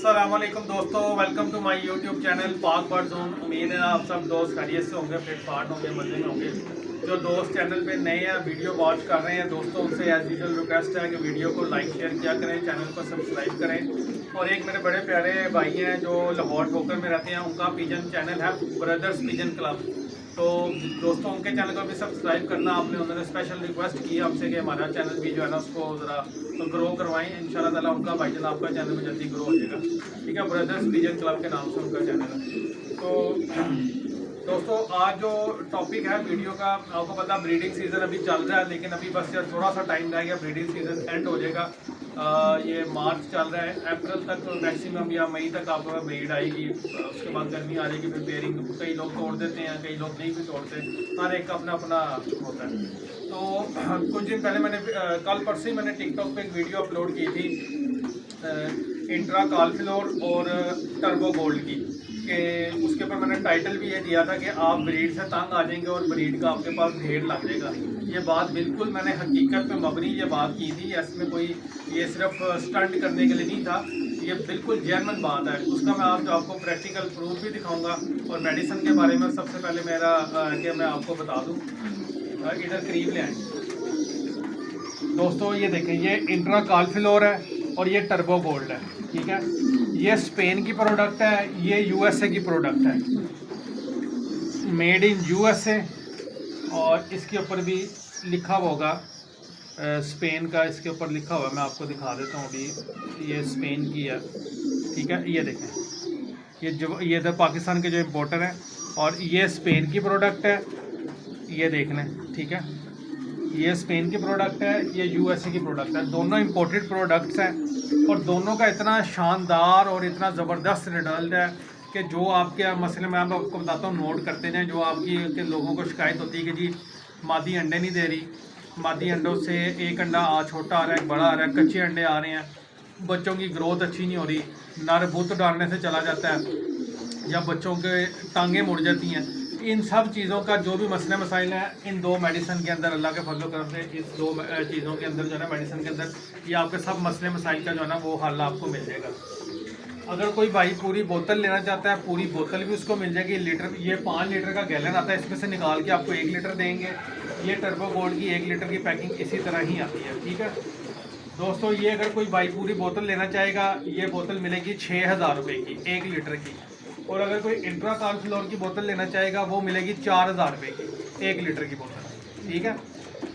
अस्सलामुअलैकुम दोस्तों, welcome to my YouTube channel Pak bird zone. उम्मीद है आप सब दोस्त खैरियत से होंगे, फिट फाट होंगे, मजे में होंगे। जो दोस्त चैनल पे नए हैं, वीडियो वॉच कर रहे हैं, दोस्तों उनसे एज यूजुअल रिक्वेस्ट है कि वीडियो को लाइक शेयर किया करें, चैनल को सब्सक्राइब करें। और एक मेरे बड़े प्यारे भाई हैं जो लाहौर ठोकर में रहते हैं, उनका पिजन चैनल है ब्रदर्स पिजन क्लब। तो दोस्तों उनके चैनल को भी सब्सक्राइब करना। उन्होंने स्पेशल रिक्वेस्ट की आपसे कि हमारा चैनल भी जो है ना उसको ज़रा ग्रो करवाएं। इंशाल्लाह ताला उनका भाईजान आपका चैनल भी जल्दी ग्रो हो जाएगा। ठीक है, ब्रदर्स पिजन क्लब के नाम से उनका चैनल है। तो दोस्तों आज जो टॉपिक है वीडियो का, आपको पता ब्रीडिंग सीज़न अभी चल रहा है, लेकिन अभी बस यार थोड़ा सा टाइम रह गया, ब्रीडिंग सीज़न एंड हो जाएगा। ये मार्च चल रहा है, अप्रैल तक मैक्सिमम या मई तक आपको ब्रीड आएगी। उसके बाद गर्मी आ जाएगी, फिर पेयरिंग कई लोग तोड़ देते हैं, कई लोग नहीं भी तोड़ते, हर एक का अपना अपना होता है। तो कुछ दिन पहले मैंने कल परसों ही मैंने टिकटॉक पे एक वीडियो अपलोड की थी इंट्रा कालफ्लोर और टर्बो गोल्ड की, कि उसके ऊपर मैंने टाइटल भी ये दिया था कि आप ब्रीड से तंग आ जाएंगे और ब्रीड का आपके पास ढेर लग जाएगा। ये बात बिल्कुल मैंने हकीकत पे मबनी ये बात की थी, इसमें कोई ये सिर्फ स्टंट करने के लिए नहीं था, ये बिल्कुल जेन्युइन बात है। उसका मैं आपको प्रैक्टिकल प्रूफ भी दिखाऊंगा। और मेडिसिन के बारे में सबसे पहले मेरा कि मैं आपको बता दूँ, इधर करीब ले आए दोस्तों, ये देखें, ये इंट्रा कालफ्लोर है और ये टर्बो गोल्ड है। ठीक है, ये स्पेन की प्रोडक्ट है, ये यूएसए की प्रोडक्ट है, मेड इन यूएसए। और इसके ऊपर भी लिखा हुआ होगा स्पेन का, इसके ऊपर लिखा हुआ है, मैं आपको दिखा देता हूँ अभी। ये स्पेन की है। ठीक है, ये देखें, ये इधर पाकिस्तान के जो इम्पोर्टर हैं, और ये स्पेन की प्रोडक्ट है, ये देख लें। ठीक है, ये स्पेन की प्रोडक्ट है, ये यूएसए की प्रोडक्ट है, दोनों इंपोर्टेड प्रोडक्ट्स हैं। और दोनों का इतना शानदार और इतना ज़बरदस्त रिजल्ट है कि जो आपके मसले मैं आपको बताता हूँ, नोट करते जाएँ। जो आपकी के लोगों को शिकायत होती है कि जी मादी अंडे नहीं दे रही, मादी अंडों से एक अंडा छोटा आ रहा है, बड़ा आ रहा है, कच्चे अंडे आ रहे हैं, बच्चों की ग्रोथ अच्छी नहीं हो रही, नर बुत डालने से चला जाता है, या बच्चों के टांगें मुड़ जाती हैं। इन सब चीज़ों का जो भी मसले मसाइल हैं, इन दो मेडिसिन के अंदर, अल्लाह के फजल करम से इस दो चीज़ों के अंदर जो है ना, मेडिसिन के अंदर ये आपके सब मसले मसाइल का जो है ना वो हल आपको मिल जाएगा। अगर कोई भाई पूरी बोतल लेना चाहता है, पूरी बोतल भी उसको मिल जाएगी। लीटर, ये 5 लीटर का गैलन आता है, इसमें से निकाल के आपको 1 लीटर देंगे। ये टर्बो गोल्ड की 1 लीटर की पैकिंग इसी तरह ही आती है। ठीक है दोस्तों, ये अगर कोई भाई पूरी बोतल लेना चाहेगा, ये बोतल मिलेगी 6000 रुपये की 1 लीटर की। और अगर कोई इंट्रा कालफ्लोर की बोतल लेना चाहेगा, वो मिलेगी 4000 रुपये की 1 लीटर की बोतल। ठीक है,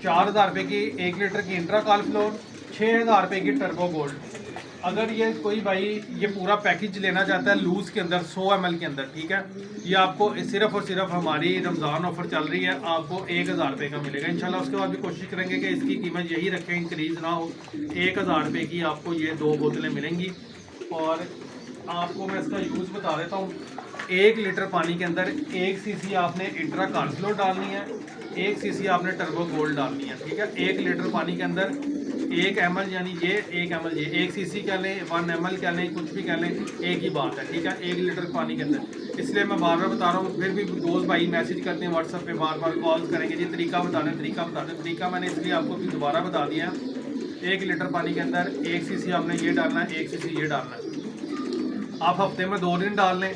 4000 रुपये की 1 लीटर की इंट्रा कालफ्लोर, 6000 रुपये की टर्बो गोल्ड। अगर ये कोई भाई ये पूरा पैकेज लेना चाहता है लूज़ के अंदर 100 ml के अंदर, ठीक है, ये आपको सिर्फ और सिर्फ हमारी रमज़ान ऑफ़र चल रही है, आपको 1000 रुपये का मिलेगा इंशाल्लाह। उसके बाद भी कोशिश करेंगे कि इसकी कीमत यही रखें, इंक्रीज़ ना हो। 1000 रुपये की आपको ये 2 बोतलें मिलेंगी। और आपको मैं इसका यूज़ बता देता हूँ। 1 लीटर पानी के अंदर 1 cc आपने इंट्रा कालफ्लोर डालनी है, 1 cc आपने टर्बो गोल्ड डालनी है। ठीक है, 1 लीटर पानी के अंदर 1 ml, यानी ये 1 ml, ये 1 cc कह लें, 1 ml कह लें, कुछ भी कह लें, एक ही बात है। ठीक है, 1 लीटर पानी के अंदर, इसलिए मैं बार बार बता रहा हूँ। फिर भी दोस्त भाई मैसेज करते हैं व्हाट्सएप पे, बार बार कॉल करेंगे, जी तरीका बता दें, तरीका बता दें। तरीका मैंने इसलिए आपको फिर दोबारा बता दिया है। 1 लीटर पानी के अंदर 1 cc आपने ये डालना है, 1 cc ये डालना है। आप हफ्ते में 2 दिन डाल लें,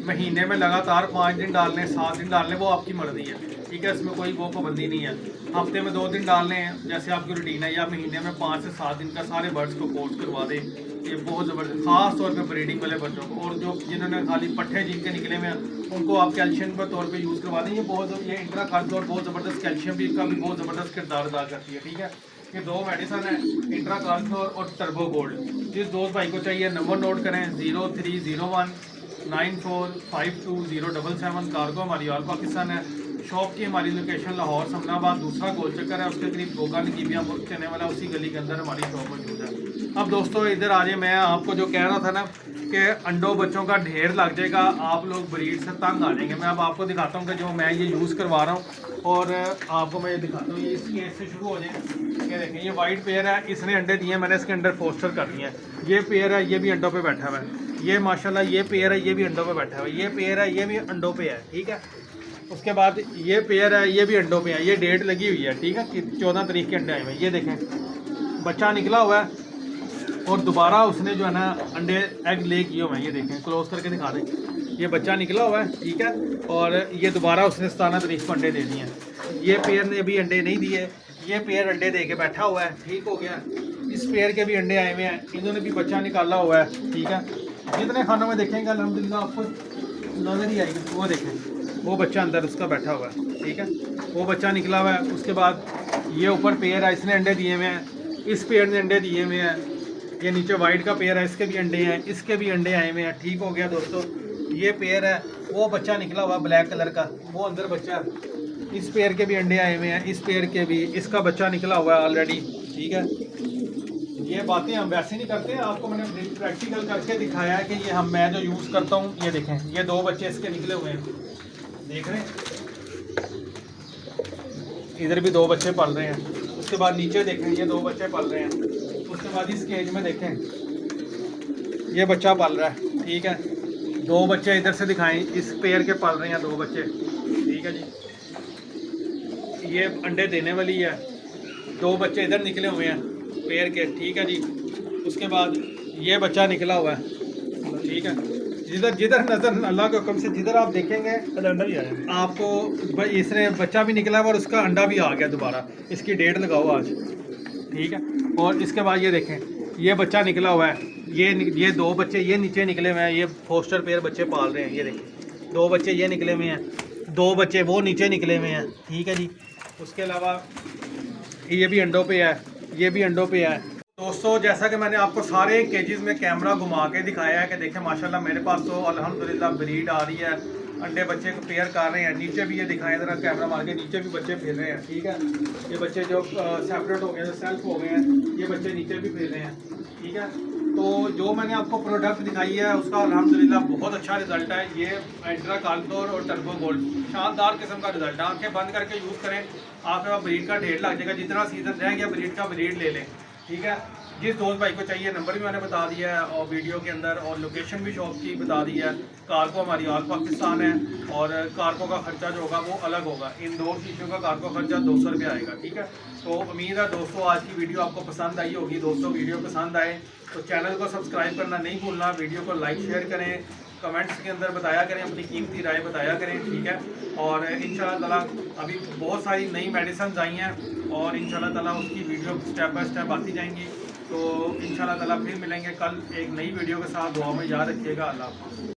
महीने में लगातार 5 दिन डाल लें, 7 दिन डाल लें, वो आपकी मर्जी है। ठीक है, इसमें कोई वो पाबंदी नहीं है। हफ्ते में 2 दिन डाल लें जैसे आपकी रूटीन है, या महीने में 5 से 7 दिन का सारे बर्ड्स को कोर्स करवा दें। ये बहुत ज़बरदस्त, ख़ास तौर पे ब्रीडिंग वाले बच्चों को, और जो जिन्होंने खाली पट्ठे जिनके निकले हुए हैं, उनको आप कैल्शियम के तौर पे यूज़ करवा दें। ये इंट्रा कालफ्लोर बहुत ज़बरदस्त कैल्शियम भी का भी बहुत ज़बरदस्त किरदार अदा करती है। ठीक है, ये 2 मेडिसन है, इंट्रा कालफ्लोर और टर्बो गोल्ड। जिस दोस्त भाई को चाहिए नंबर नोट करें, 0301 94520777। कार्गो हमारी ऑल पाकिस्तान है। शॉप की हमारी लोकेशन लाहौर समनाबाद, दूसरा गोल चक्कर है, उसके करीब गोगा नकीबिया मुल्क चलने वाला, उसी गली के अंदर हमारी शॉप मौजूद है। अब दोस्तों इधर आ जाए, मैं आपको जो कह रहा था ना कि अंडों बच्चों का ढेर लग जाएगा, आप लोग ब्रीड से तंग आ जाएंगे। मैं अब आपको दिखाता हूँ कि जो मैं ये यूज़ करवा रहा हूँ, और आपको मैं ये दिखाता हूँ। ये इस केस से शुरू हो जाए। ये देखें, ये वाइट पेयर है, इसने अंडे दिए, मैंने इसके अंडर फोस्टर कर दिए हैं। ये पेयर है, ये भी अंडों पे बैठा हुआ है। ये माशाल्लाह ये पेयर है, ये भी अंडों पे बैठा हुआ है। ये पेयर है, ये भी अंडों पे है। ठीक है, उसके बाद ये पेयर है, ये भी अंडों पे है। ये डेट लगी हुई है, ठीक है, कि 14 तारीख के अंडे आए हुए हैं। ये देखें, बच्चा निकला हुआ है, और दोबारा उसने जो है ना अंडे एग ले किए हुए हैं, ये देखें, क्लोज करके दिखा दें, ये बच्चा निकला हुआ है, ठीक है। और ये दोबारा उसने 17 तारीख को अंडे दे दिए हैं। ये पेयर ने अभी अंडे नहीं दिए, ये पेयर अंडे दे के बैठा हुआ है, ठीक हो गया। इस पेयर के भी अंडे आए हुए हैं, इन्होंने भी बच्चा निकाला हुआ है, ठीक है। जितने खानों में देखेंगे अल्हम्दुलिल्लाह आपको नजर ही आएगी। वो देखें, वो बच्चा अंदर उसका बैठा हुआ है, ठीक है, वो बच्चा निकला हुआ है। उसके बाद ये ऊपर पेयर है, इसने अंडे दिए हुए हैं, इस पेयर ने अंडे दिए हुए हैं, ये नीचे वाइट का पेयर है, इसके भी अंडे हैं, इसके भी अंडे आए हुए हैं, ठीक हो गया दोस्तों। ये पेयर है, वो बच्चा निकला हुआ ब्लैक कलर का, वो अंदर बच्चा, इस पेयर के भी अंडे आए हुए हैं, इस पेयर के भी, इसका बच्चा निकला हुआ है ऑलरेडी, ठीक है। ये बातें हम वैसे नहीं करते, आपको मैंने प्रैक्टिकल करके दिखाया है कि ये मैं जो यूज़ करता हूँ। ये देखें, ये 2 बच्चे इसके निकले हुए हैं, देख रहे हैं, इधर भी 2 बच्चे पल रहे हैं। उसके बाद नीचे देखें, ये 2 बच्चे पल रहे हैं। उसके बाद इस केज में देखें, ये बच्चा पल रहा है, ठीक है। 2 बच्चे इधर से दिखाएं, इस पेयर के पल रहे हैं 2 बच्चे, ठीक है जी। ये अंडे देने वाली है, 2 बच्चे इधर निकले हुए हैं पेयर के, ठीक है जी। उसके बाद ये बच्चा निकला हुआ है, ठीक है। जिधर जिधर नज़र, अल्लाह के हुक्म से जिधर आप देखेंगे अंडा भी आया आपको, इसने बच्चा भी निकला है और उसका अंडा भी आ गया दोबारा। इसकी डेट लगाओ आज, ठीक है। और इसके बाद ये देखें, ये बच्चा निकला हुआ है, ये 2 बच्चे ये नीचे निकले हुए हैं, ये फोस्टर पेयर बच्चे पाल रहे हैं। ये देखें, 2 बच्चे ये निकले हुए हैं, 2 बच्चे वो नीचे निकले हुए हैं, ठीक है जी। उसके अलावा ये भी अंडों पे है, ये भी अंडों पे है। दोस्तों जैसा कि मैंने आपको सारे केजेस में कैमरा घुमा के दिखाया है कि देखें माशाल्लाह मेरे पास तो अल्हम्दुलिल्लाह ब्रीड आ रही है, अंडे बच्चे को पेयर कर रहे हैं। नीचे भी ये दिखाएं ज़रा कैमरा मार के, नीचे भी बच्चे फिर रहे हैं, ठीक है। ये बच्चे जो सेपरेट हो गए, जो सेल्फ हो गए हैं, ये बच्चे नीचे भी फिर रहे हैं, ठीक है। तो जो मैंने आपको प्रोडक्ट दिखाई है उसका अल्हम्दुलिल्लाह बहुत अच्छा रिजल्ट है। ये एंट्रा काल्फोर और टर्बो गोल्ड शानदार किस्म का रिजल्ट है। आंखें बंद करके यूज़ करें, आपके पास ब्रीड का ढेर लग जाएगा। जितना सीजन रह गया ब्रीड का, ब्रीड ले लें, ठीक है। जिस दोस्त भाई को चाहिए नंबर भी मैंने बता दिया है और वीडियो के अंदर, और लोकेशन भी शॉप की बता दी है। कारको हमारी ऑल पाकिस्तान है और कारको का खर्चा जो होगा वो अलग होगा। इन 2 शीशों का कारको खर्चा 200 रुपये आएगा, ठीक है। तो उम्मीद है दोस्तों आज की वीडियो आपको पसंद आई होगी। दोस्तों वीडियो पसंद आए तो चैनल को सब्सक्राइब करना नहीं भूलना, वीडियो को लाइक शेयर करें, कमेंट्स के अंदर बताया करें, अपनी कीमती राय बताया करें, ठीक है। और इंशाल्लाह ताला अभी बहुत सारी नई मेडिसिन आई हैं और इंशाल्लाह ताला उसकी वीडियो स्टेप बाय स्टेप आती जाएंगी। तो इंशाल्लाह ताला फिर मिलेंगे कल एक नई वीडियो के साथ। दुआ में याद रखिएगा। अल्लाह हाफ़िज़।